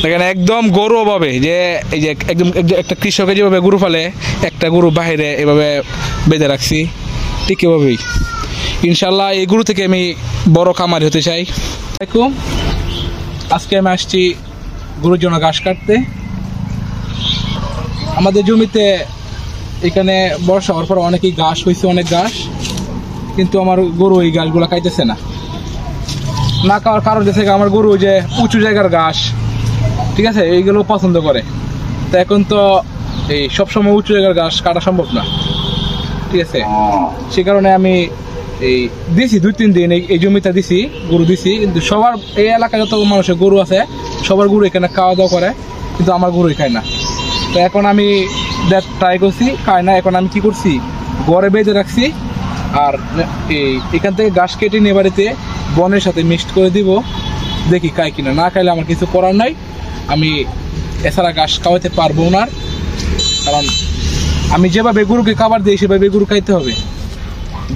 দেখেন একদম গরু অভাবে যে এই যে একদম একটা কৃষকের যেভাবে গরু ফালে একটা গরু বাইরে এভাবে বেঁধে রাখছি, ঠিক এভাবেই ইনশাল্লাহ এই গরু থেকে আমি বড় খামারি হতে চাই। আজকে আমি আসছি গরুর জন্য ঘাস কাটতে। আমাদের জমিতে এখানে বর্ষা হওয়ার পর অনেকই ঘাস হয়েছে, অনেক ঘাস, কিন্তু আমার গরু এই ঘাসগুলো খাইতেছে না। না খাওয়ার কারণ হচ্ছে আমার গরু যে উঁচু জায়গার ঘাস, ঠিক আছে, এইগুলো পছন্দ করে। তো এখন তো এই সবসময় উঁচু জায়গার ঘাস কাটা সম্ভব না, ঠিক আছে। সে কারণে আমি এই দিছি 2-3 দিন এই জমিটা দিছি, গরু দিছি, কিন্তু সবার এই এলাকায় যত মানুষের গরু আছে সবার গরু এখানে খাওয়া দাওয়া করে, কিন্তু আমার গরুই খায় না। তো এখন আমি ট্রাই করছি, খায় না। এখন আমি কি করছি, ঘরে বেঁধে রাখছি, আর এখান থেকে ঘাস কেটে নিয়ে বাড়িতে বনের সাথে মিক্সড করে দিব, দেখি খায় কিনা। না খাইলে আমার কিছু করার নাই, আমি এছাড়া ঘাস খাওয়াতে পারবো না, কারণ আমি যেভাবে গরুকে খাবার দিই সেভাবে গরু খাইতে হবে।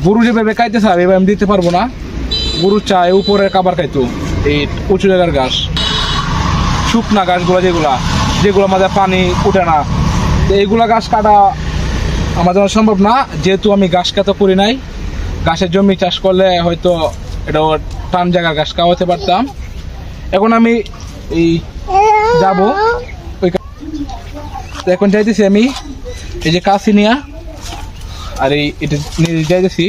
গরু যেভাবে খাইতে চায় এভাবে আমি দিতে পারবো না। গরু চায় উপরের খাবার খাইতো, এই উঁচু জায়গার ঘাস, শুকনা ঘাসগুলো যেগুলো আমাদের পানি উঠে না, তো এইগুলা ঘাস কাটা আমার জন্য সম্ভব না, যেহেতু আমি ঘাস কাটা করি নাই। ঘাসের জমি চাষ করলে হয়তো এটা টান জায়গার ঘাস খাওয়াতে পারতাম। এখন আমি এই যাবো, এখন যাইতেছি আমি এই যে কাছি নিয়া, আর এটা নিয়ে যাইতেছি।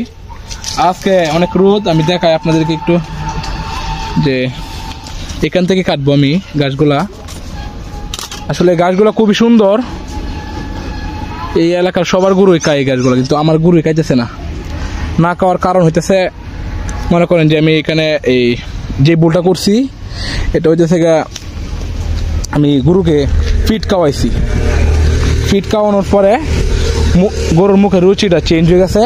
আজকে অনেক রোদ, আমি দেখাই আপনাদেরকে একটু, যে এখান থেকে কাটবো আমি গাছগুলা। আসলে গাছগুলা খুবই সুন্দর, এই এলাকার সবার গরুই খায় এই গাছগুলো, কিন্তু আমার গরুই খাইতেছে না। না খাওয়ার কারণ হইতেছে, মনে করেন যে আমি এখানে এই যে ভুলটা করছি, এটা হইতেছে আমি গরুকে ফিট খাওয়াইছি। ফিট খাওয়ানোর পরে গরুর মুখে রুচিটা চেঞ্জ হয়ে গেছে,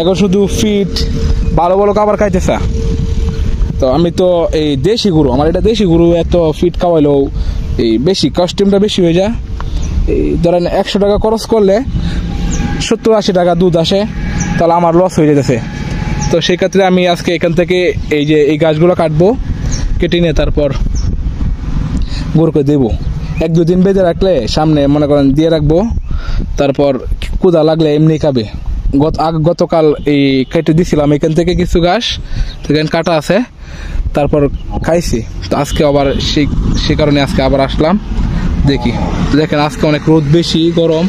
এখন শুধু ফিট ভালো ভালো খাবার খাইতেছে। তো আমি তো এই দেশি গরু, আমার এটা দেশি গরু, এত ফিট খাওয়াইলেও এই বেশি কস্টিউমটা বেশি হয়ে যায়। এই ধরেন 100 টাকা খরচ করলে 70-80 টাকা দুধ আসে, তাহলে আমার লস হয়ে যেতেছে। তো সেক্ষেত্রে আমি আজকে এখান থেকে এই যে এই গাছগুলো কাটবো, কেটে নিয়ে তারপর গরুকে দেবো। 1-2 দিন বেঁধে রাখলে সামনে মনে করেন দিয়ে রাখবো, তারপর ক্ষুধা লাগলে এমনি খাবে। গতকাল এই কেটে দিছিলাম এখান থেকে কিছু ঘাস, সেখানে কাটা আছে, তারপর খাইছি। তো আজকে আবার সে কারণে আজকে আবার আসলাম, দেখি। দেখেন আজকে অনেক রোদ বেশি, গরম,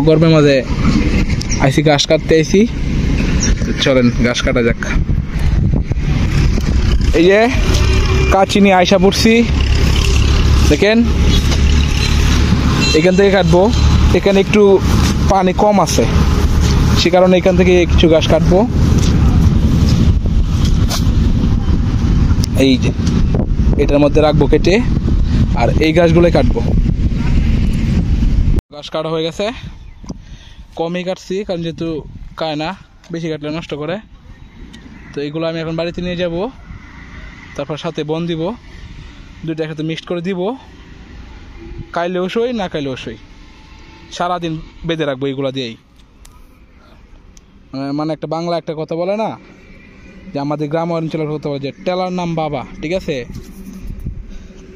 গরমের মাঝে আইসি ঘাস কাটতে আইসি। চলেন ঘাস কাটা যাক। এই যে কাচি নিয়ে আইসা পড়ছি, দেখেন এখান থেকে কাটবো। এখানে একটু পানি কম আছে, সে কারণে এখান থেকে কিছু ঘাস কাটবো। এই যে এটার মধ্যে রাখবো কেটে, আর এই ঘাসগুলোই কাটবো। ঘাস কাটা হয়ে গেছে, কমই কাটছি, কারণ যেহেতু খায় না, বেশি কাটলে নষ্ট করে। তো এইগুলো আমি এখন বাড়িতে নিয়ে যাব, তারপর সাথে বন দিব, দুইটা একসাথে মিক্সড করে দিব। খাইলেও সই, না খাইলেও সই, সারাদিন বেঁধে রাখবো এইগুলা দিয়েই। মানে একটা বাংলা একটা কথা বলে না, যে আমাদের গ্রাম অঞ্চলের কথা বলে যে টেলার নাম বাবা, ঠিক আছে,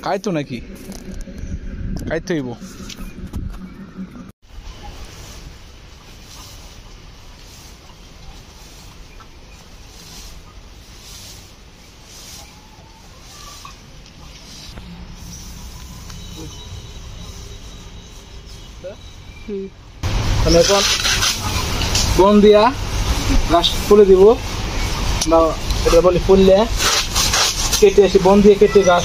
খাইতো নাকি, খাইতে হইব। এখন বন দিয়া ঘাস ফুলে দিব, না এটা বলি ফুললে কেটে এসে বন দিয়ে কেটে ঘাস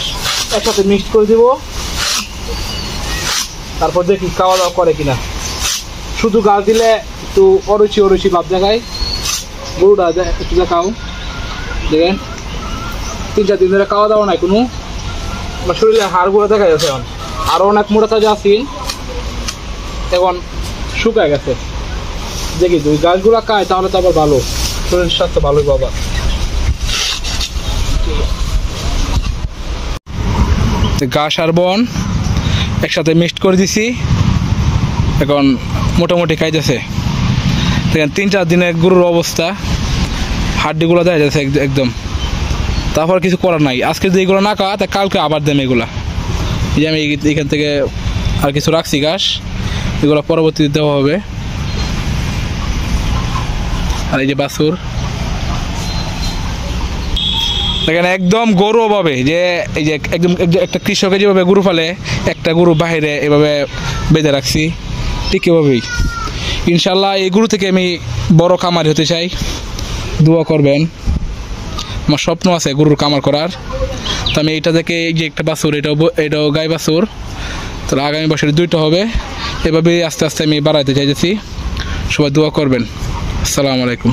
একসাথে মিক্সড করে দিব, তারপর দেখি খাওয়া দাওয়া করে কিনা। শুধু ঘাস দিলে একটু অরুচি ভাব দেখায়, গরুটা একটু দেখাও। দেখেন 3-4 দিন ধরে খাওয়া দাওয়া নাই কোনো, আমার শরীরে হাড়গুলো দেখা যাচ্ছে। এখন আরও অনেক মোটা তাজা আছি, এখন শুকায় গেছে। দেখি যদি গাছগুলা খায় তাহলে তো আবার ভালো, শরীর স্বাস্থ্য ভালোই বাবা। ঘাস আর বন একসাথে মিক্সড করে দিছি, এখন মোটামুটি খাইতেছে। দেখেন 3-4 দিনের গরুর অবস্থা, হাড্ডিগুলো দেখা যাচ্ছে একদম। তারপর কিছু করার নাই, আজকে যদি এগুলো না খাওয়া তা কালকে আবার দেন এগুলা। এই যে আমি এখান থেকে আর কিছু রাখছি ঘাস, এগুলো পরবর্তীতে দেওয়া হবে। আর এই যে বাছুর দেখেন একদম গরু অভাবে, যে এই যে একদম একটা কৃষকের যেভাবে গরু ফালে, একটা গরু বাইরে এভাবে বেঁধে রাখছি, ঠিক এভাবেই ইনশাল্লাহ এই গরু থেকে আমি বড় খামারি হতে চাই। দোয়া করবেন, আমার স্বপ্ন আছে গরুর খামার করার। তো আমি এইটা থেকে এই যে একটা বাছুর, এটাও গাই বাছুর, তো আগামী বছরে 2টা হবে। এভাবে আস্তে আস্তে আমি বাড়াইতে চাইতেছি। সবাই দোয়া করবেন। আসসালামু আলাইকুম।